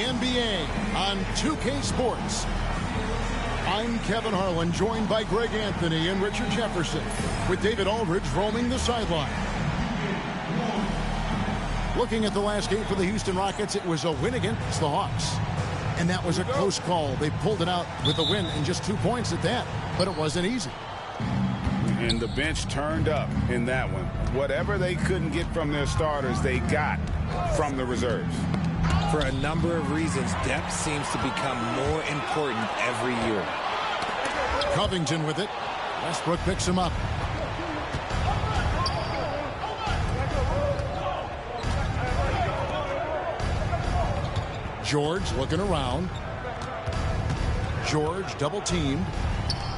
NBA on 2K Sports. I'm Kevin Harlan, joined by Greg Anthony and Richard Jefferson, with David Aldridge roaming the sideline. Looking at the last game for the Houston Rockets, it was a win against the Hawks. And that was a close call. They pulled it out with a win and just 2 points at that. But it wasn't easy. And the bench turned up in that one. Whatever they couldn't get from their starters, they got from the reserves. For a number of reasons, depth seems to become more important every year. Covington with it. Westbrook picks him up. George looking around. George double teamed.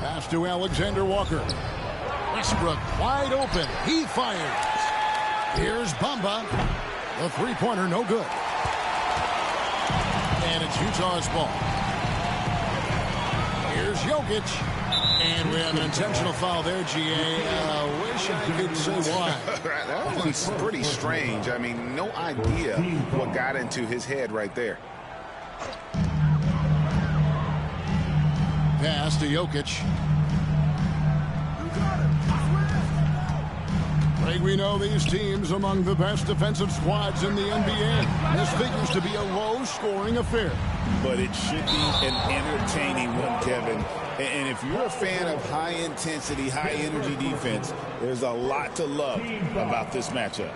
Pass to Alexander Walker. Westbrook wide open. He fires. Here's Bamba. The three-pointer no good. And it's Utah's ball. Here's Jokic. And we have an intentional foul there, GA. Wish I could say why. That one's pretty strange. I mean, no idea what got into his head right there. Pass to Jokic. Greg, we know these teams among the best defensive squads in the NBA. This figures to be a low-scoring affair. But it should be an entertaining one, Kevin. And if you're a fan of high-intensity, high-energy defense, there's a lot to love about this matchup.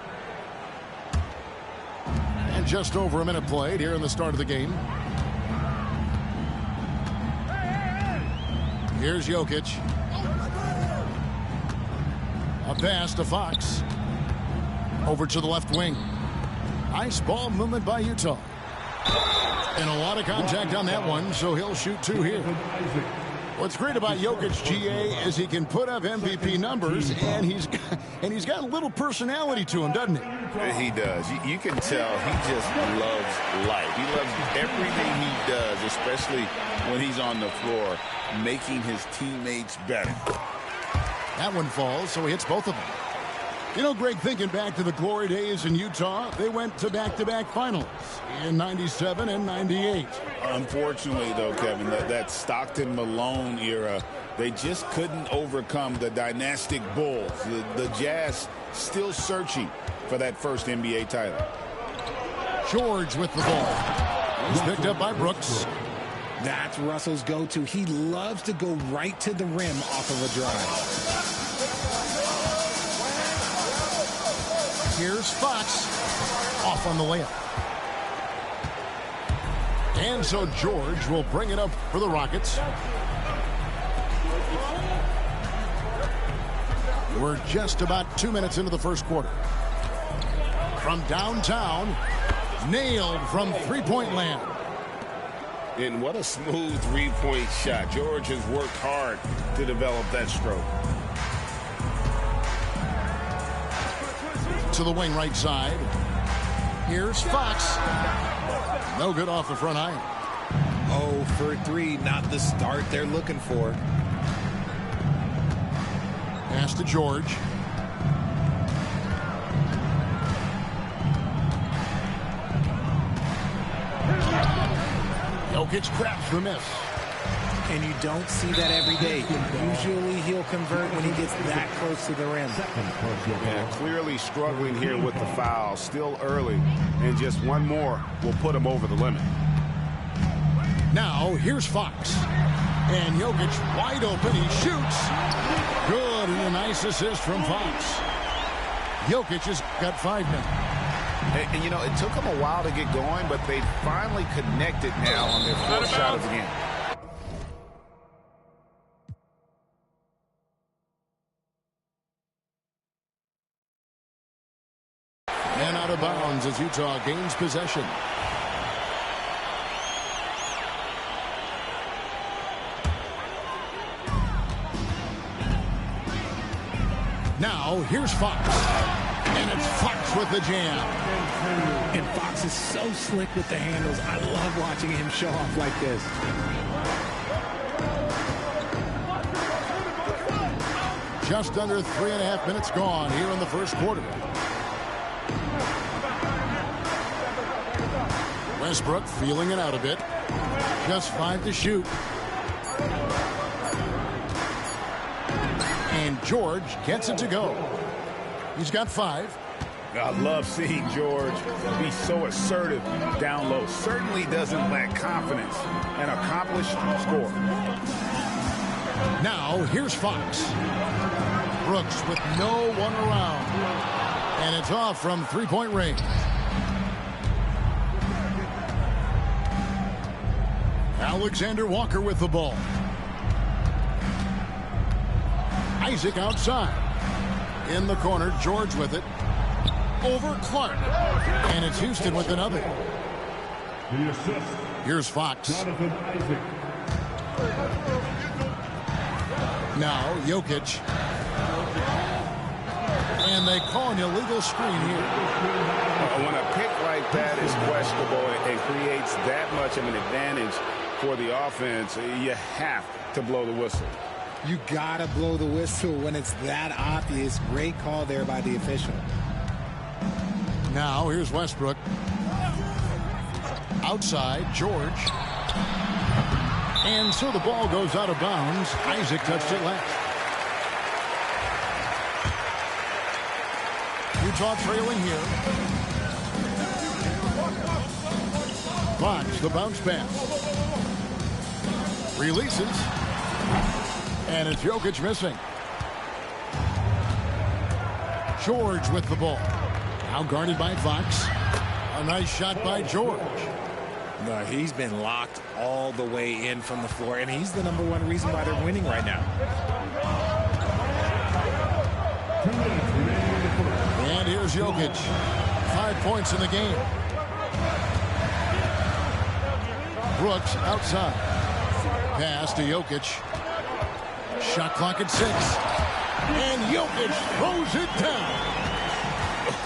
And just over a minute played here in the start of the game. Here's Jokic. A pass to Fox. Over to the left wing. Nice ball movement by Utah. And a lot of contact on that one, so he'll shoot two here. What's great about Jokic, GA, is he can put up MVP numbers, and he's got a little personality to him, doesn't he? He does. You can tell he just loves life. He loves everything he does, especially when he's on the floor, making his teammates better. That one falls, so he hits both of them. You know, Greg, thinking back to the glory days in Utah, they went to back-to-back finals in 97 and 98. Unfortunately, though, Kevin, that Stockton-Malone era, they just couldn't overcome the dynastic Bulls. The Jazz still searching for that first NBA title. George with the ball. He's picked up by Brooks. That's Russell's go-to. He loves to go right to the rim off of a drive. Here's Fox. Off on the layup. And so George will bring it up for the Rockets. We're just about 2 minutes into the first quarter. From downtown, nailed from three-point land. And what a smooth three-point shot. George has worked hard to develop that stroke. To the wing right side. Here's Fox. No good off the front iron. 0 for 3, not the start they're looking for. Pass to George. Jokic craps the miss. And you don't see that every day. Usually he'll convert when he gets that close to the rim. Yeah, clearly struggling here with the foul. Still early. And just one more will put him over the limit. Now, here's Fox. And Jokic wide open. He shoots. Good, and a nice assist from Fox. Jokic has got 5 now. And, you know, it took them a while to get going, but they finally connected now on their fourth shot of the game. And out of bounds as Utah gains possession. Now, here's Fox. And it's Fox with the jam. And Fox is so slick with the handles. I love watching him show off like this. Just under 3.5 minutes gone here in the first quarter. Westbrook feeling it out a bit. Just 5 to shoot. And George gets it to go. He's got 5. I love seeing George be so assertive down low. Certainly doesn't lack confidence. An accomplished scorer. Now, here's Fox. Brooks with no one around. And it's off from three-point range. Alexander Walker with the ball. Isaac outside. In the corner, George with it. Over Clark. And it's Houston with another. Here's Fox. Now, Jokic. And they call an illegal screen here. When a pick like that is questionable and creates that much of an advantage for the offense, you have to blow the whistle. You gotta blow the whistle when it's that obvious. Great call there by the official. Now, here's Westbrook. Outside, George. And so the ball goes out of bounds. Isaac touched it last. Utah trailing here. Fox, the bounce pass. Releases. And it's Jokic missing. George with the ball. Now guarded by Fox. A nice shot by George. No, he's been locked all the way in from the floor, and he's the #1 reason why they're winning right now. And here's Jokic. 5 points in the game. Brooks outside. Pass to Jokic. Shot clock at 6. And Jokic throws it down.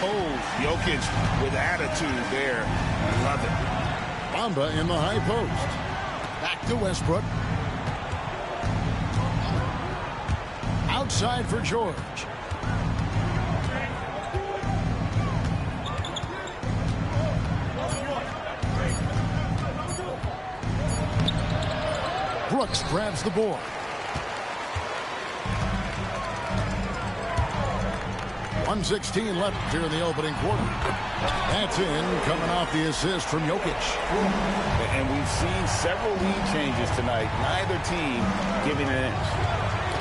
Oh, Jokic with attitude there. Love it. Bamba in the high post. Back to Westbrook. Outside for George. Brooks grabs the board. .116 left here in the opening quarter. That's in, coming off the assist from Jokic. And we've seen several lead changes tonight. Neither team giving an inch.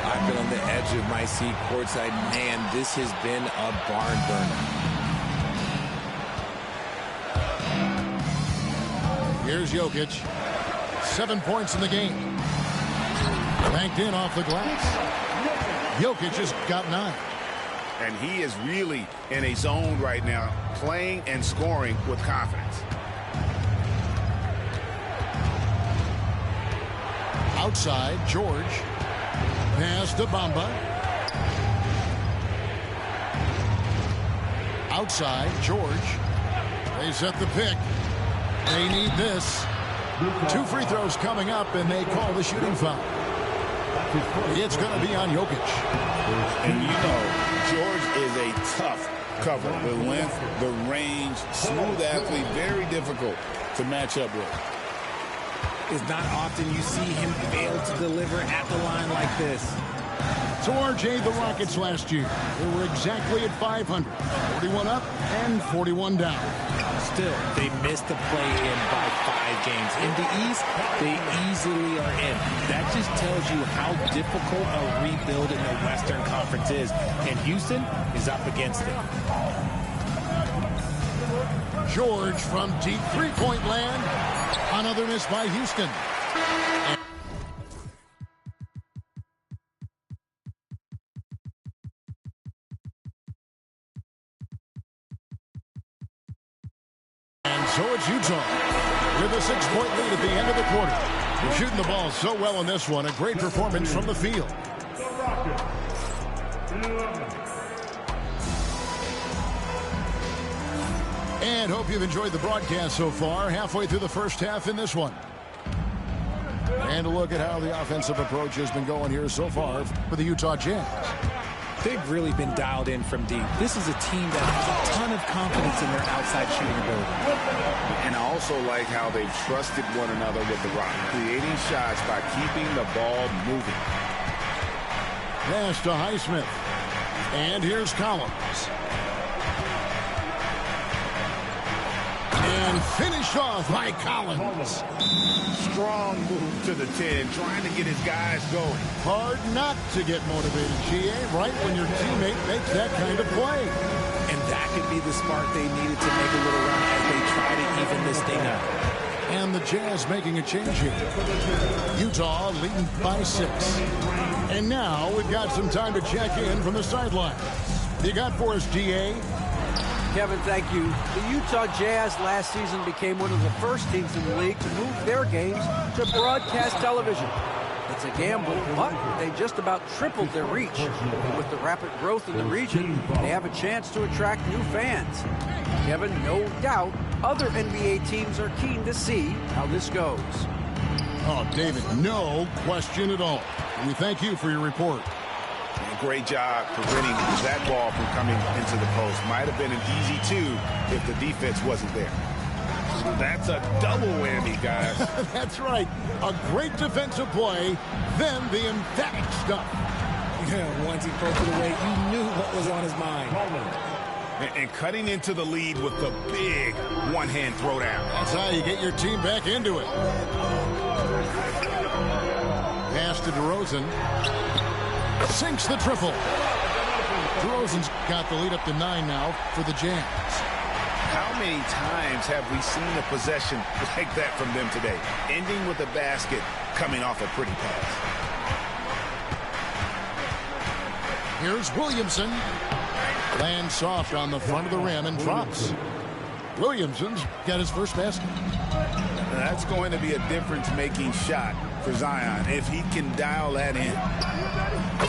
I've been on the edge of my seat courtside. Man, this has been a barn burner. Here's Jokic. 7 points in the game. Banked in off the glass. Jokic has got 9. And he is really in a zone right now, playing and scoring with confidence. Outside, George. Pass to Bamba. Outside, George. They set the pick. They need this. 2 free throws coming up, and they call the shooting foul. It's going to be on Jokic. And you know, George is a tough cover. The length, the range, smooth athlete, very difficult to match up with. It's not often you see him fail to deliver at the line like this. So RJ, the Rockets last year, they were exactly at 500. 41 up and 41 down. Still, they missed the play-in by 5 games. In the East, they easily are in. That just tells you how difficult a rebuild in the Western Conference is. And Houston is up against it. George from deep three-point land. Another miss by Houston. So it's Utah with a 6-point lead at the end of the quarter. They're shooting the ball so well in this one. A great performance from the field. And hope you've enjoyed the broadcast so far. Halfway through the first half in this one. And a look at how the offensive approach has been going here so far for the Utah Jazz. They've really been dialed in from deep. This is a team that has a ton of confidence in their outside shooting ability. And I also like how they've trusted one another with the rock, creating shots by keeping the ball moving. Pass to Highsmith. And here's Collins. And finished off by Collins. Strong move to the 10, trying to get his guys going. Hard not to get motivated, GA, right when your teammate makes that kind of play. And that could be the spark they needed to make a little run as they try to even this thing up. And the Jazz making a change here. Utah leading by 6. And now we've got some time to check in from the sideline. You got for us, GA? Kevin, thank you. The Utah Jazz last season became one of the first teams in the league to move their games to broadcast television. It's a gamble, but they just about tripled their reach. And with the rapid growth in the region, they have a chance to attract new fans. Kevin, no doubt, other NBA teams are keen to see how this goes. Oh, David, no question at all. We thank you for your report. Great job preventing that ball from coming into the post. Might have been an easy 2 if the defense wasn't there. That's a double whammy, guys. That's right. A great defensive play, then the emphatic stuff. Yeah, once he broke it away, you knew what was on his mind. And cutting into the lead with the big one-hand throwdown. That's how you get your team back into it. Pass to DeRozan. Sinks the triple. DeRozan's got the lead up to 9 now for the Jazz. How many times have we seen a possession like that from them today? Ending with a basket, coming off a pretty pass. Here's Williamson. Lands soft on the front of the rim and drops. Williamson's got his first basket. That's going to be a difference-making shot for Zion if he can dial that in.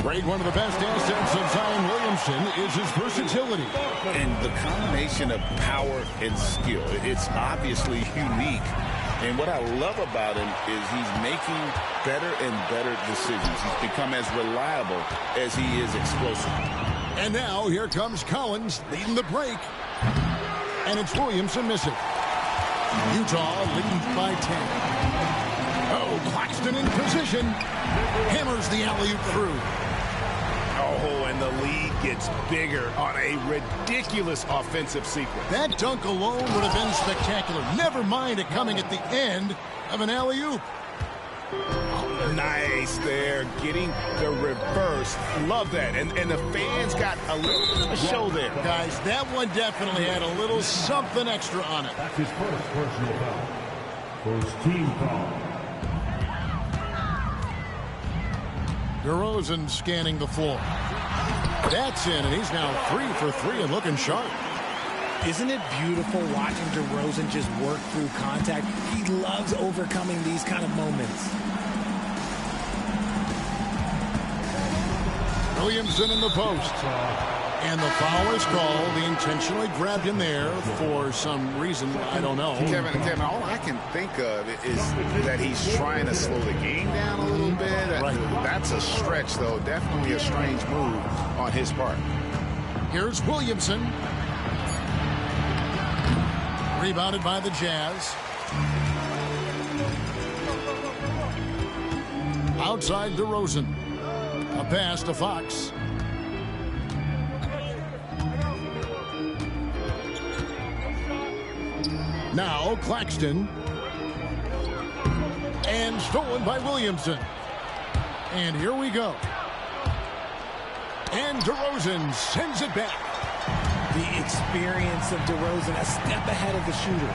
Great, one of the best assets of Zion Williamson is his versatility. And the combination of power and skill, it's obviously unique. And what I love about him is he's making better and better decisions. He's become as reliable as he is explosive. And now here comes Collins leading the break. And it's Williamson missing. Utah leading by 10. Oh, Claxton in position. Hammers the alley-oop through. Oh, and the lead gets bigger on a ridiculous offensive sequence. That dunk alone would have been spectacular. Never mind it coming at the end of an alley-oop. Nice there, getting the reverse. Love that. And the fans got a little show there. Guys, that one definitely had a little something extra on it. That's his first personal foul. First team foul. DeRozan scanning the floor. That's in, and he's now 3 for 3 and looking sharp. Isn't it beautiful watching DeRozan just work through contact? He loves overcoming these kind of moments. Williamson in the post. And the foul is called. He intentionally grabbed him there for some reason. I don't know. Kevin, all I can think of is that he's trying to slow the game down a little bit. Right. That's a stretch, though. Definitely a strange move on his part. Here's Williamson. Rebounded by the Jazz. Outside DeRozan. A pass to Fox. Now Claxton. And stolen by Williamson. And here we go. And DeRozan sends it back. The experience of DeRozan, a step ahead of the shooter.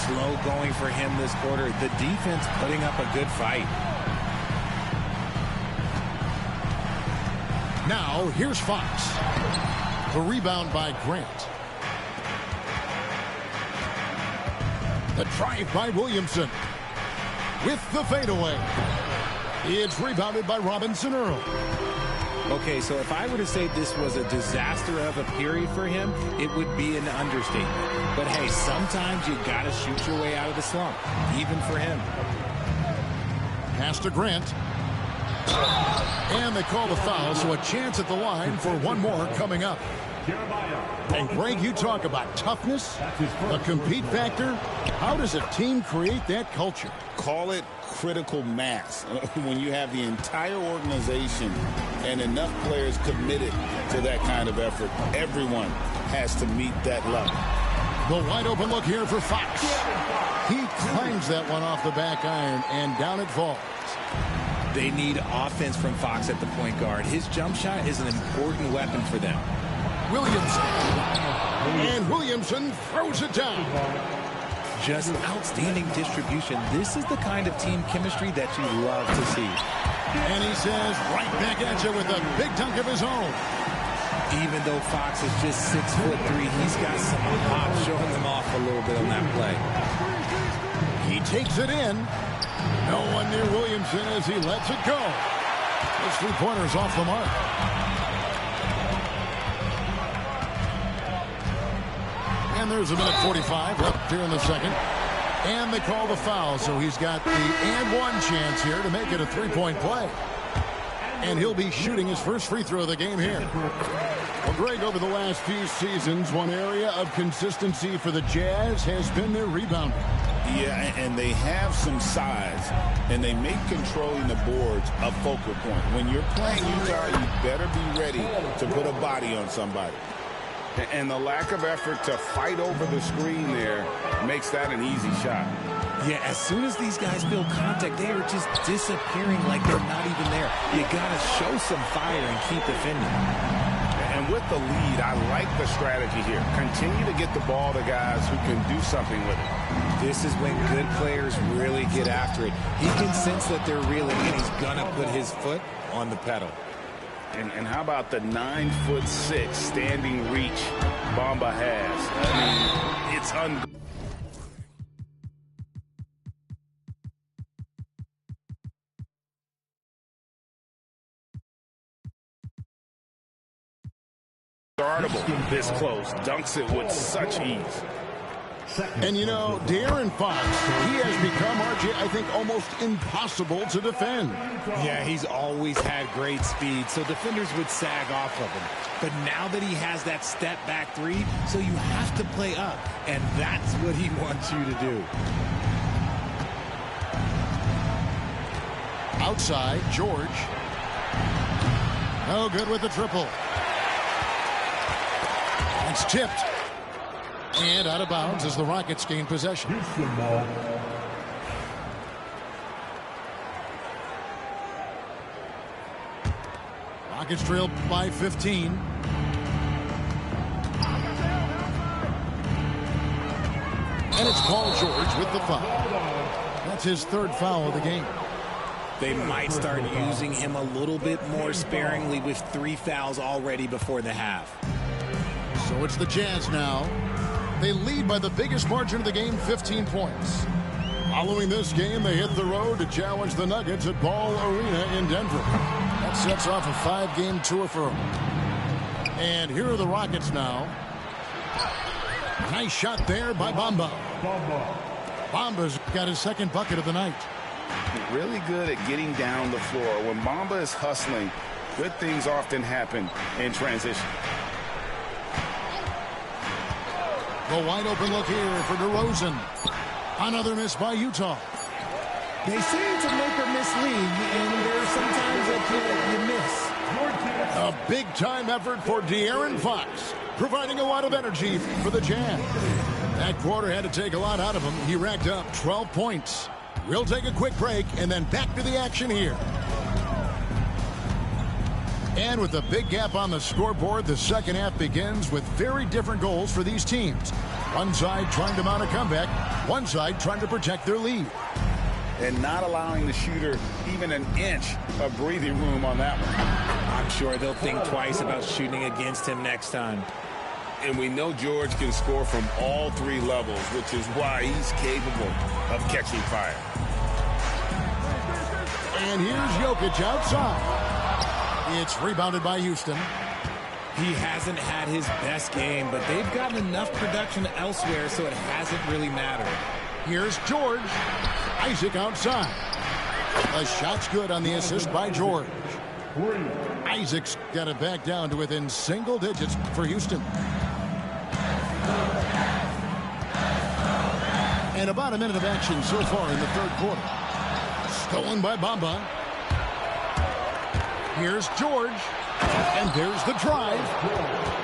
Slow going for him this quarter. The defense putting up a good fight. Now here's Fox. The rebound by Grant. The drive by Williamson. With the fadeaway. It's rebounded by Robinson Earl. Okay, so if I were to say this was a disaster of a period for him, it would be an understatement. But hey, sometimes you got to shoot your way out of the slump, even for him. Pass to Grant. And they call the foul, so a chance at the line for one more coming up. And Greg, you talk about toughness, a compete factor. How does a team create that culture? Call it critical mass. When you have the entire organization and enough players committed to that kind of effort, everyone has to meet that level. The wide open look here for Fox. He climbs that one off the back iron, and down it falls. They need offense from Fox at the point guard. His jump shot is an important weapon for them. Williamson. And Williamson throws it down. Just outstanding distribution. This is the kind of team chemistry that you love to see. And he says right back at you with a big dunk of his own. Even though Fox is just 6'3", he's got some hop, showing them off a little bit on that play. He takes it in. No one near Williamson as he lets it go. His three-pointer's off the mark. And there's a minute 45 left here in the second. And they call the foul, so he's got the and one chance here to make it a three-point play. And he'll be shooting his first free throw of the game here. Well, Greg, over the last few seasons, one area of consistency for the Jazz has been their rebounding. Yeah, and they have some size, and they make controlling the boards a focal point. When you're playing Utah, you better be ready to put a body on somebody. And the lack of effort to fight over the screen there makes that an easy shot. Yeah, as soon as these guys feel contact, they are just disappearing like they're not even there. You got to show some fire and keep defending. And with the lead, I like the strategy here. Continue to get the ball to guys who can do something with it. This is when good players really get after it. He can sense that they're reeling, and he's going to put his foot on the pedal. And how about the 9'6" standing reach Bamba has? I mean, it's unguardable this close. Dunks it with such ease. And, you know, De'Aaron Fox, he has become, RJ, I think, almost impossible to defend. Yeah, he's always had great speed, so defenders would sag off of him. But now that he has that step-back three, so you have to play up, and that's what he wants you to do. Outside, George. No good with the triple. It's tipped. And out of bounds as the Rockets gain possession. Rockets trail by 15. And it's Paul George with the foul. That's his third foul of the game. They might start using him a little bit more sparingly with 3 fouls already before the half. So it's the Jazz now. They lead by the biggest margin of the game, 15 points. Following this game, they hit the road to challenge the Nuggets at Ball Arena in Denver. That sets off a 5-game tour for them. And here are the Rockets now. Nice shot there by Bamba. Bamba's got his second bucket of the night. Really good at getting down the floor. When Bamba is hustling, good things often happen in transition. The wide open look here for DeRozan. Another miss by Utah. They say it's a make or miss league, and there's sometimes that you miss. A big-time effort for De'Aaron Fox, providing a lot of energy for the Jazz. That quarter had to take a lot out of him. He racked up 12 points. We'll take a quick break and then back to the action here. And with a big gap on the scoreboard, the second half begins with very different goals for these teams. One side trying to mount a comeback, one side trying to protect their lead. And not allowing the shooter even an inch of breathing room on that one. I'm sure they'll think twice about shooting against him next time. And we know George can score from all 3 levels, which is why he's capable of catching fire. And here's Jokic outside. It's rebounded by Houston. He hasn't had his best game, but they've gotten enough production elsewhere, so it hasn't really mattered. Here's George. Isaac outside. A shot's good on the assist by George. Isaac's got it back down to within single digits for Houston. And about a minute of action so far in the third quarter. Stolen by Bamba. Here's George. And there's the drive.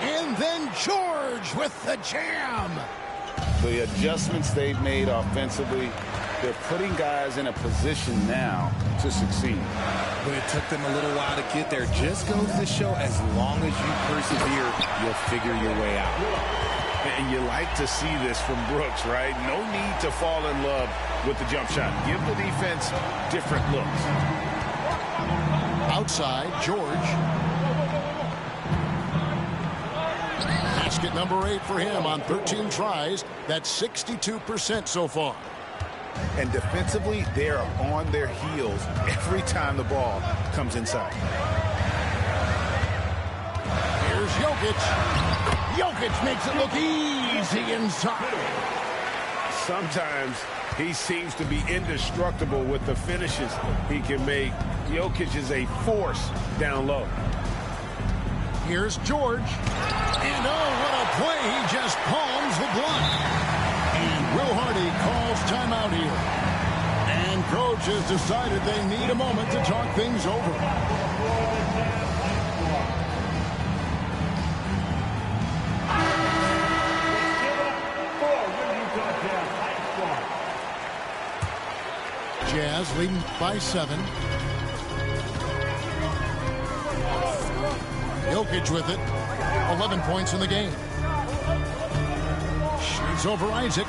And then George with the jam. The adjustments they've made offensively, they're putting guys in a position now to succeed. But it took them a little while to get there. Just goes to show, as long as you persevere, you'll figure your way out. And you like to see this from Brooks, right? No need to fall in love with the jump shot. Give the defense different looks. Outside, George. Basket number 8 for him on 13 tries. That's 62% so far. And defensively, they're on their heels every time the ball comes inside. Here's Jokic. Jokic makes it look easy inside. Sometimes he seems to be indestructible with the finishes he can make. Jokic is a force down low. Here's George. And oh, what a play. He just palms the block. And Will Hardy calls timeout here. And coach has decided they need a moment to talk things over. Jazz leading by 7. Jokic with it. 11 points in the game. Shoots over Isaac.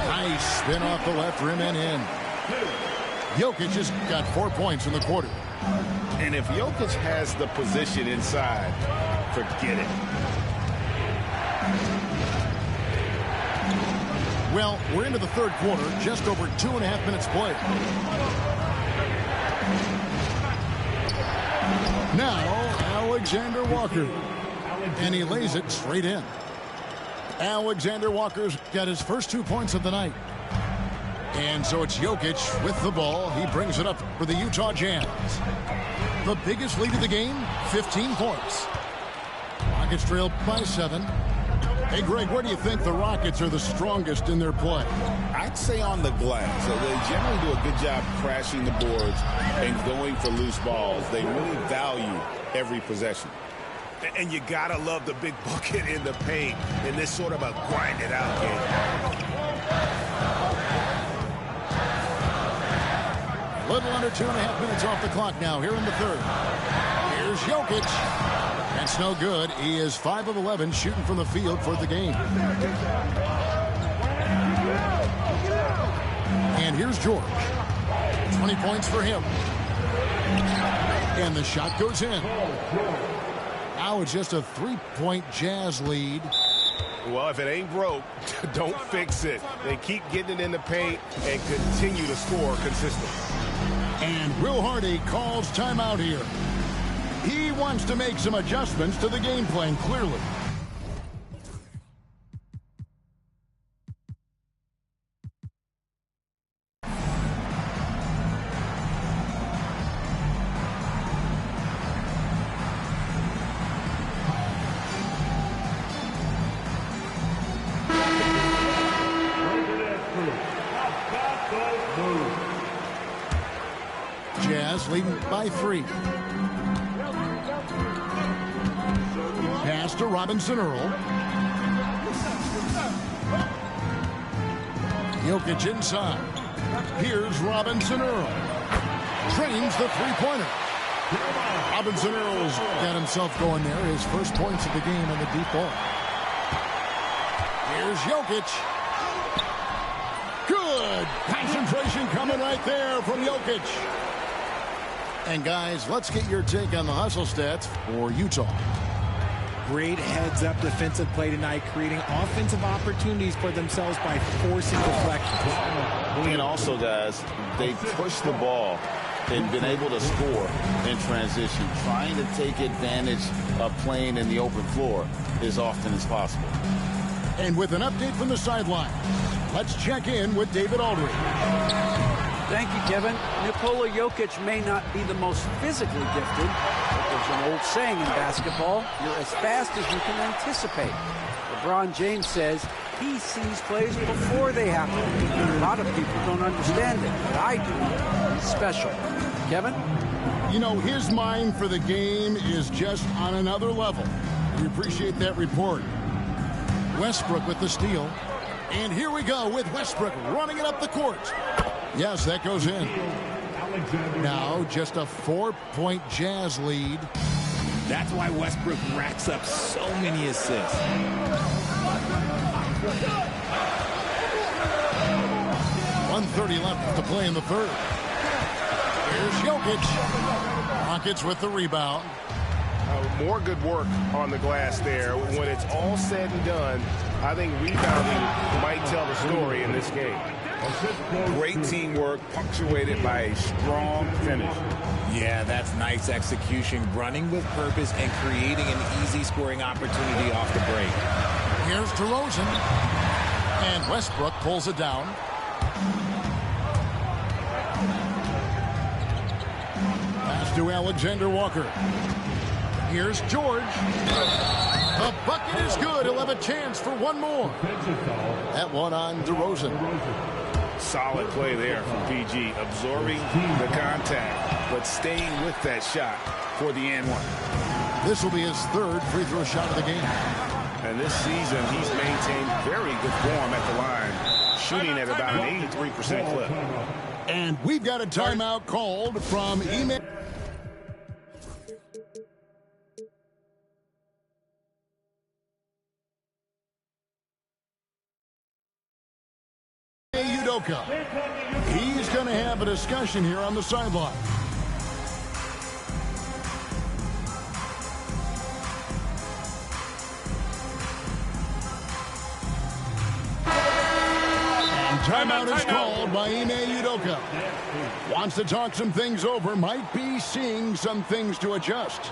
Nice spin off the left rim and in. Jokic just got 4 points in the quarter. And if Jokic has the position inside, forget it. Well, we're into the third quarter, just over 2.5 minutes played. Now, Alexander Walker. And he lays it straight in. Alexander Walker's got his first 2 points of the night. And so it's Jokic with the ball. He brings it up for the Utah Jazz. The biggest lead of the game, 15 points. Rockets trail by 7. Hey, Greg, where do you think the Rockets are the strongest in their play? I'd say on the glass. They generally do a good job crashing the boards and going for loose balls. They really value every possession. And you got to love the big bucket in the paint in this sort of a grind-it-out game. A little under 2.5 minutes off the clock now here in the third. Here's Jokic. That's no good. He is 5 of 11 shooting from the field for the game. And here's George. 20 points for him. And the shot goes in. Now it's just a 3-point Jazz lead. Well, if it ain't broke, don't fix it. They keep getting it in the paint and continue to score consistently. And Will Hardy calls timeout here. He wants to make some adjustments to the game plan, clearly. Jazz leading by 3. Pass to Robinson Earl. Jokic inside. Here's Robinson Earl. Trains the three-pointer. Robinson Earl's got himself going there. His first points of the game on the deep ball. Here's Jokic. Good concentration coming right there from Jokic. And guys, let's get your take on the hustle stats for Utah. Great heads-up defensive play tonight, creating offensive opportunities for themselves by forcing deflections. And also, guys, they push the ball and been able to score in transition, trying to take advantage of playing in the open floor as often as possible. And with an update from the sideline, let's check in with David Aldridge. Thank you, Kevin. Nikola Jokic may not be the most physically gifted, but there's an old saying in basketball, you're as fast as you can anticipate. LeBron James says he sees plays before they happen. A lot of people don't understand it, but I do. He's special. Kevin? You know, his mind for the game is just on another level. We appreciate that report. Westbrook with the steal. And here we go with Westbrook running it up the court. Yes, that goes in. Now just a 4-point Jazz lead. That's why Westbrook racks up so many assists. 1:30 left to play in the third. Here's Jokic. Rockets with the rebound. More good work on the glass there. When it's all said and done, I think rebounding might tell the story in this game. Great teamwork, punctuated by a strong finish. Yeah, that's nice execution, running with purpose and creating an easy scoring opportunity off the break. Here's DeRozan. And Westbrook pulls it down. Pass to Alexander Walker. Here's George. The bucket is good. He'll have a chance for one more. That one on DeRozan. Solid play there from PG, absorbing the contact, but staying with that shot for the and one. This will be his third free throw shot of the game. And this season, he's maintained very good form at the line, shooting at about an 83% clip. And we've got a timeout called from Ime Udoka. He's going to have a discussion here on the sideline. And timeout is called by Ime Udoka. Wants to talk some things over, might be seeing some things to adjust.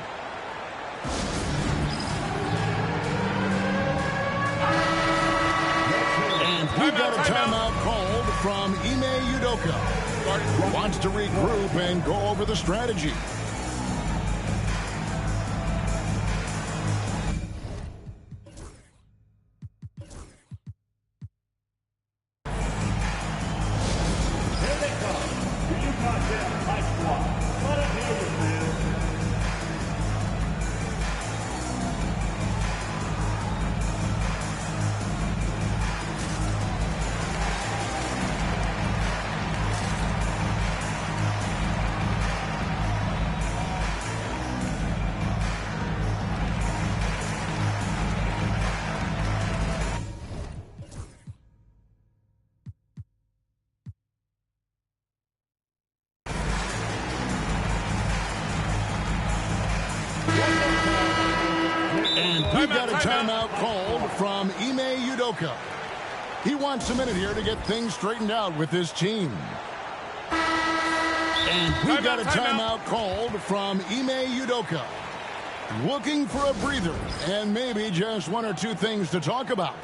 We've got a timeout called from Ime Udoka. Wants to regroup and go over the strategy. Here they come. The Utah Jazz high squad. Let it hear it, man. We've got a timeout called from Ime Udoka. He wants a minute here to get things straightened out with his team. And we've got a timeout called from Ime Udoka. Looking for a breather and maybe just one or two things to talk about.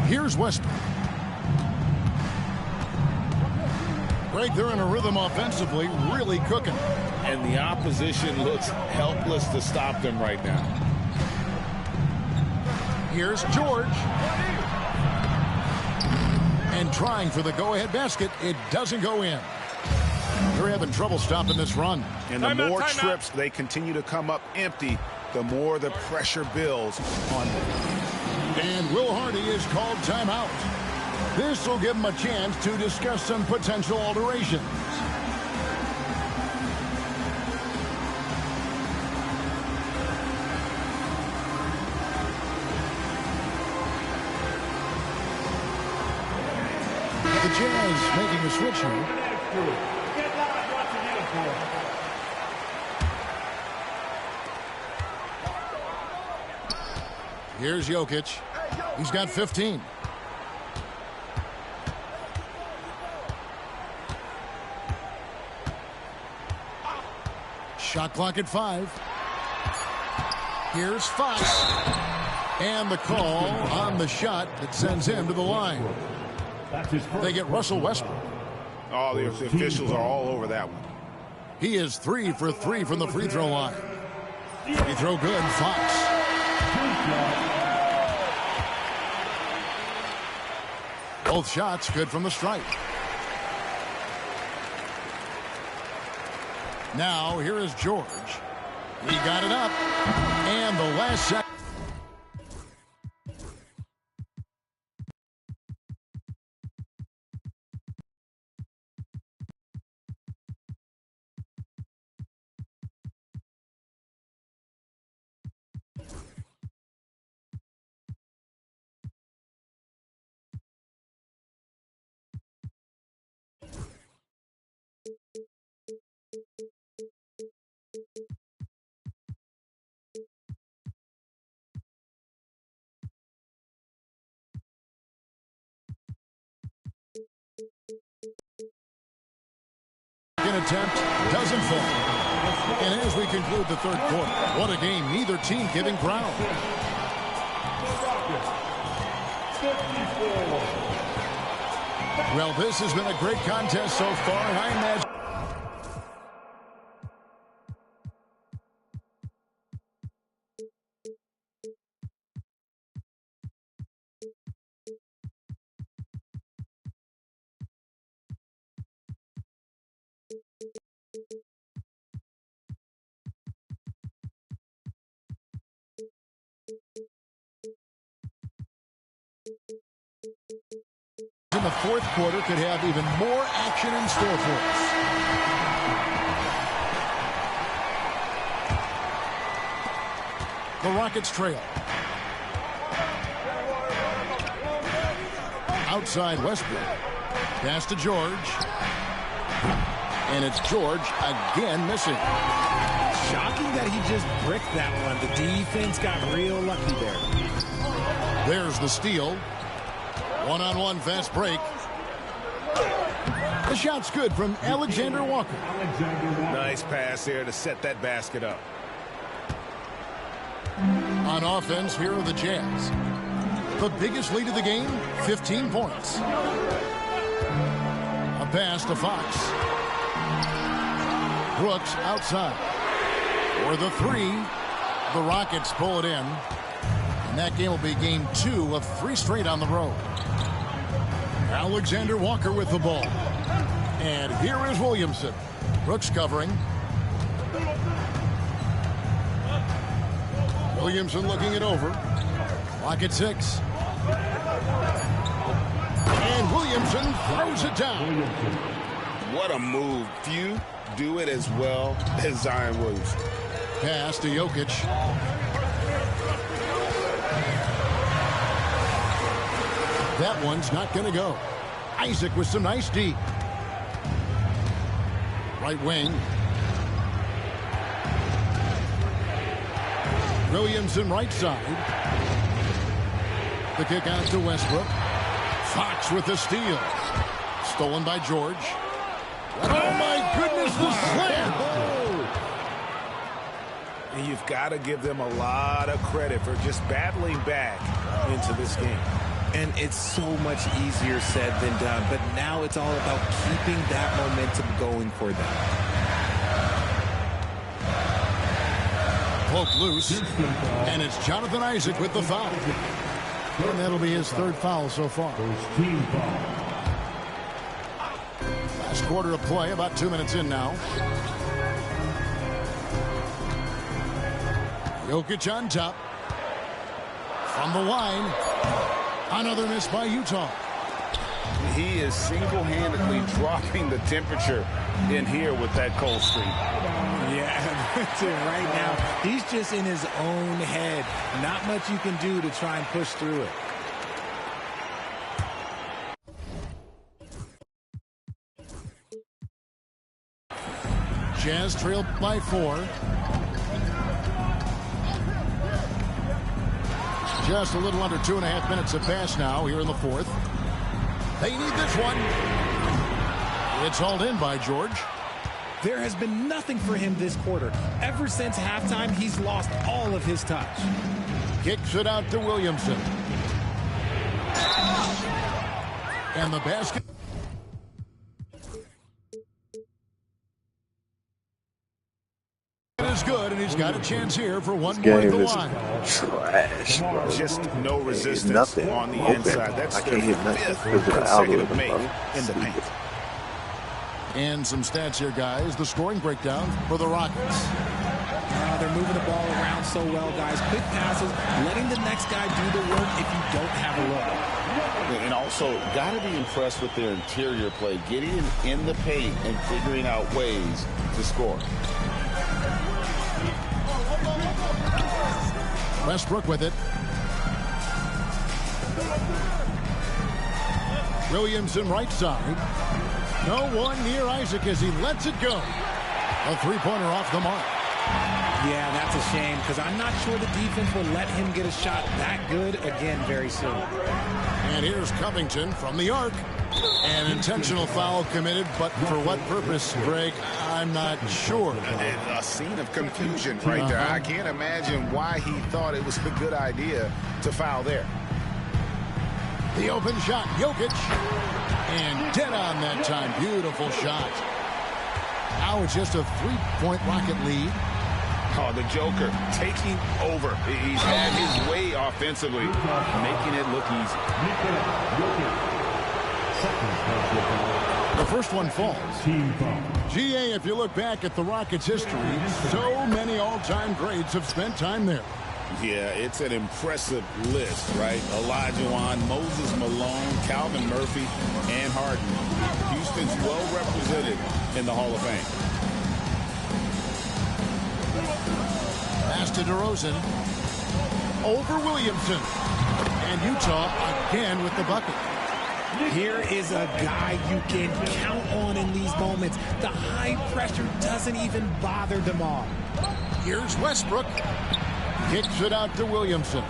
Here's Westbrook. Right there in a rhythm offensively, really cooking. And the opposition looks helpless to stop them right now. Here's George. And trying for the go-ahead basket. It doesn't go in. They're having trouble stopping this run. And the more trips they continue to come up empty, the more the pressure builds on them. And Will Hardy is called timeout. This will give him a chance to discuss some potential alterations. The Jazz making a switch here. Here's Jokic. He's got 15. Shot clock at 5. Here's Fox. And the call on the shot that sends him to the line. They get Russell Westbrook. Oh, the officials are all over that one. He is 3 for 3 from the free throw line. Free throw good, Fox. Both shots good from the stripe. Now, here is George. He got it up. And the last second. Attempt doesn't fall. And as we conclude the third quarter, what a game, neither team giving ground. Well, this has been a great contest so far, and I imagine in the fourth quarter could have even more action in store for us. The Rockets trail. Outside Westbrook. Pass to George. And it's George again missing. Shocking that he just bricked that one. The defense got real lucky there. There's the steal. One-on-one fast break. The shot's good from Alexander Walker. Nice pass there to set that basket up. On offense, here are the Jazz. The biggest lead of the game, 15 points. A pass to Fox. Brooks outside. For the 3. The Rockets pull it in. And that game will be game 2 of 3 straight on the road. Alexander Walker with the ball. And here is Williamson. Brooks covering. Williamson looking it over. Clock at 6. And Williamson throws it down. What a move. Few do it as well as Zion Williamson. Pass to Jokic. That one's not going to go. Isaac with some nice D. Right wing. Williamson right side. The kick out to Westbrook. Fox with the steal. Stolen by George. Oh my goodness, the slam! And you've got to give them a lot of credit for just battling back into this game. And it's so much easier said than done. But now it's all about keeping that momentum going for them. Poke loose. And it's Jonathan Isaac with the foul. And that'll be his 3rd foul so far. Last quarter of play, about 2 minutes in now. Jokic on top. From the line. Another miss by Utah. He is single-handedly dropping the temperature in here with that cold streak. Yeah, that's it right now. He's just in his own head. Not much you can do to try and push through it. Jazz trailed by 4. Just a little under 2.5 minutes have passed now here in the 4th. They need this one. It's hauled in by George. There has been nothing for him this quarter. Ever since halftime, he's lost all of his touch. Kicks it out to Williamson. And the basket is good, and he's got a chance here for one more at the line. Trash, bro. Just no resistance Nothing on the open. inside. That's I their can't hit nothing fifth because of the consecutive algorithm, make bro. in the paint. And some stats here, guys. The scoring breakdown for the Rockets. They're moving the ball around so well, guys. Quick passes, letting the next guy do the work if you don't have a look. And also, got to be impressed with their interior play, getting in the paint and figuring out ways to score. Westbrook with it. Williamson right side. No one near Isaac as he lets it go. A three-pointer off the mark. Yeah, that's a shame because I'm not sure the defense will let him get a shot that good again very soon. And here's Covington from the arc. An intentional foul committed, but for what purpose, Greg? I'm not sure. A scene of confusion right there. I can't imagine why he thought it was a good idea to foul there. The open shot, Jokic. And dead on that time. Beautiful shot. Now it's just a three-point Rocket lead. Oh, the Joker taking over. He's had his way offensively, making it look easy. The first one falls. GA, if you look back at the Rockets' history, so many all-time greats have spent time there. Yeah, it's an impressive list, right? Olajuwon, Moses Malone, Calvin Murphy, and Harden. Houston's well represented in the Hall of Fame. Pass to DeRozan. Over Williamson. And Utah again with the bucket. Here is a guy you can count on in these moments. The high pressure doesn't even bother DeMar. Here's Westbrook. Kicks it out to Williamson.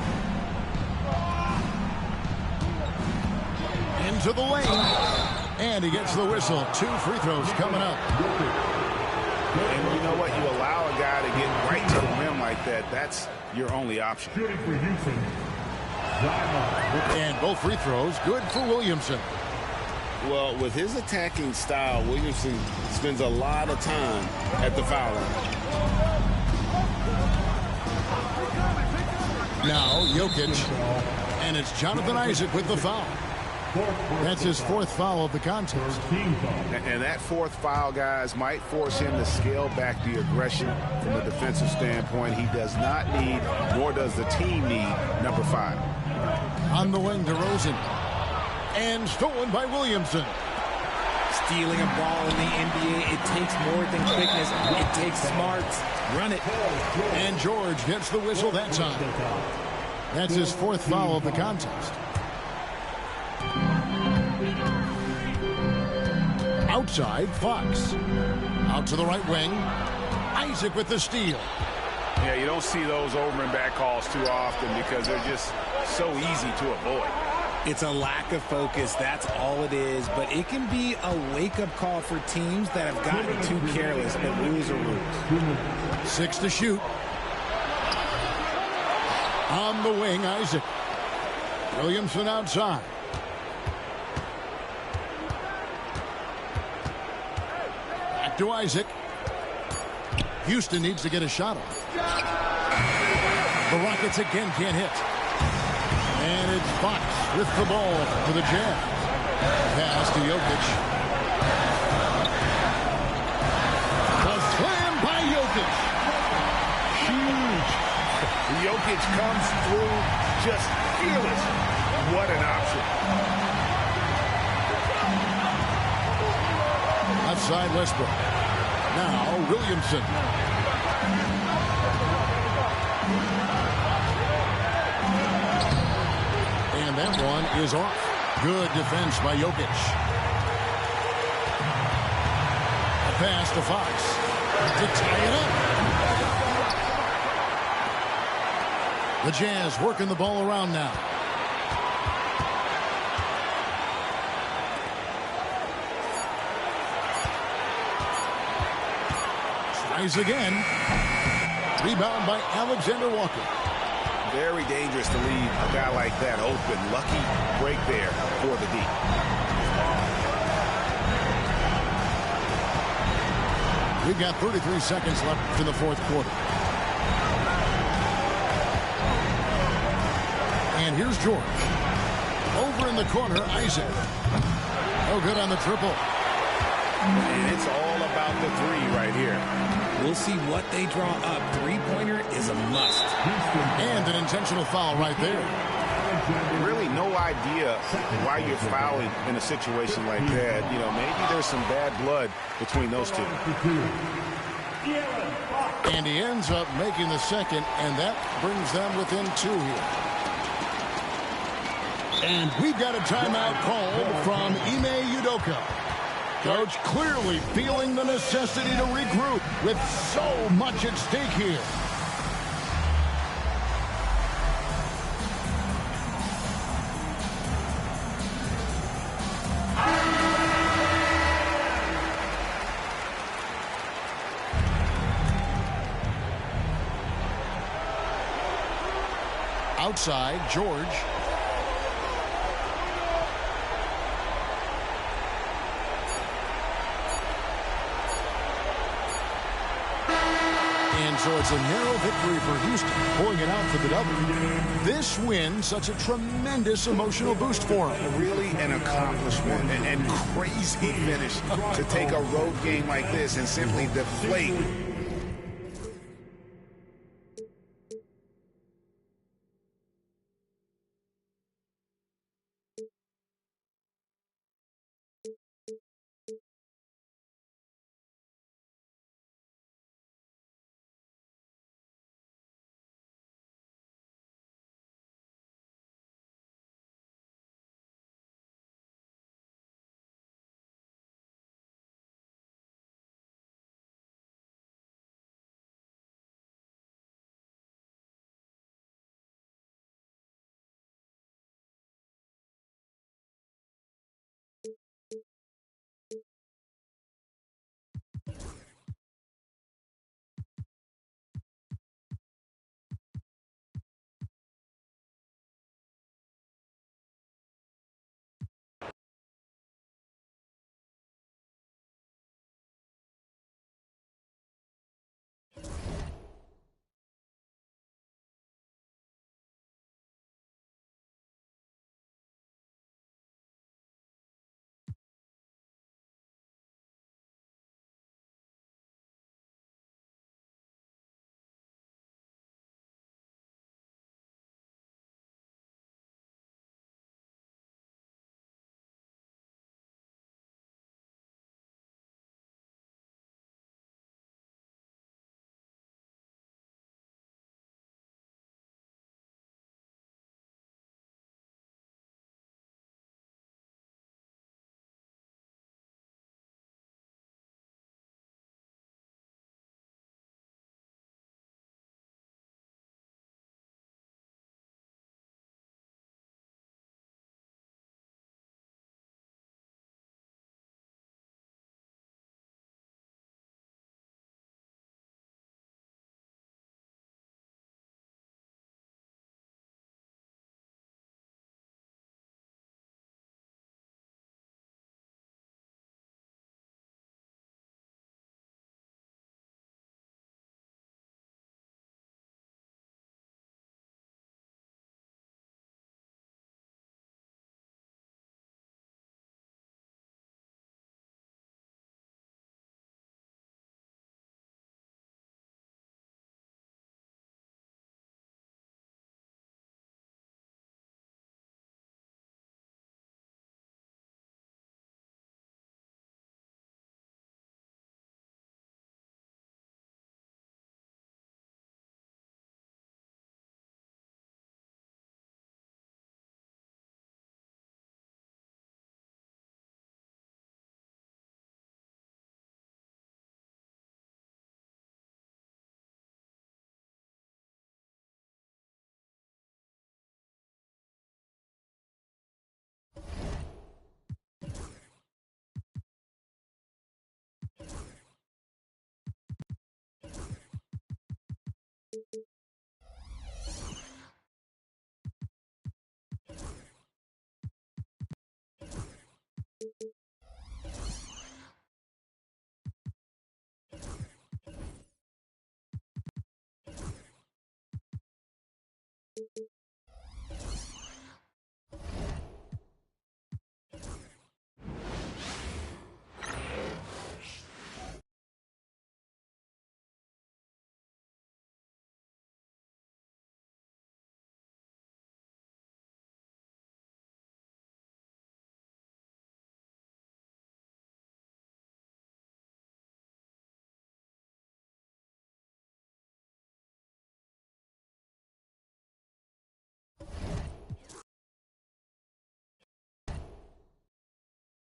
Into the lane. And he gets the whistle. 2 free throws coming up. And you know what? You allow a guy to get right to the rim like that. That's your only option. And both free throws good for Williamson. Well, with his attacking style, Williamson spends a lot of time at the foul line. Now Jokic. And it's Jonathan Isaac with the foul. That's his 4th foul of the contest. And that 4th foul, guys, might force him to scale back the aggression from a defensive standpoint. He does not need, nor does the team need, number 5. On the wing, DeRozan. And stolen by Williamson. Stealing a ball in the NBA, it takes more than quickness. It takes smarts. Run it. And George gets the whistle that time. That's his 4th foul of the contest. Outside, Fox. Out to the right wing. Isaac with the steal. Yeah, you don't see those over and back calls too often because they're just so easy to avoid. It's a lack of focus. That's all it is. But it can be a wake-up call for teams that have gotten too careless. But rules are rules. 6 to shoot. On the wing, Isaac. Williamson outside. Back to Isaac. Houston needs to get a shot off. The Rockets again can't hit. And it's Fox with the ball for the Jazz. Pass to Jokic. The slam by Jokic. Huge. Jokic comes through just fearless. What an option. Outside Westbrook. Now Williamson. And that one is off. Good defense by Jokic. A pass to Fox to tie it up. The Jazz working the ball around now. Tries again. Rebound by Alexander Walker. Very dangerous to leave a guy like that open. Lucky break there for the D. We've got 33 seconds left in the fourth quarter. And here's George. Over in the corner, Isaac. No good on the triple. And it's all about the three right here. We'll see what they draw up. Three-pointer is a must. And an intentional foul right there. Really no idea why you're fouling in a situation like that. You know, maybe there's some bad blood between those two. And he ends up making the second, and that brings them within 2 here. And we've got a timeout called from Ime Udoka. Coach clearly feeling the necessity to regroup with so much at stake here. Outside, George. And so it's a narrow victory for Houston, pulling it out for the W. This win, such a tremendous emotional boost for them. Really an accomplishment and crazy finish to take a road game like this and simply deflate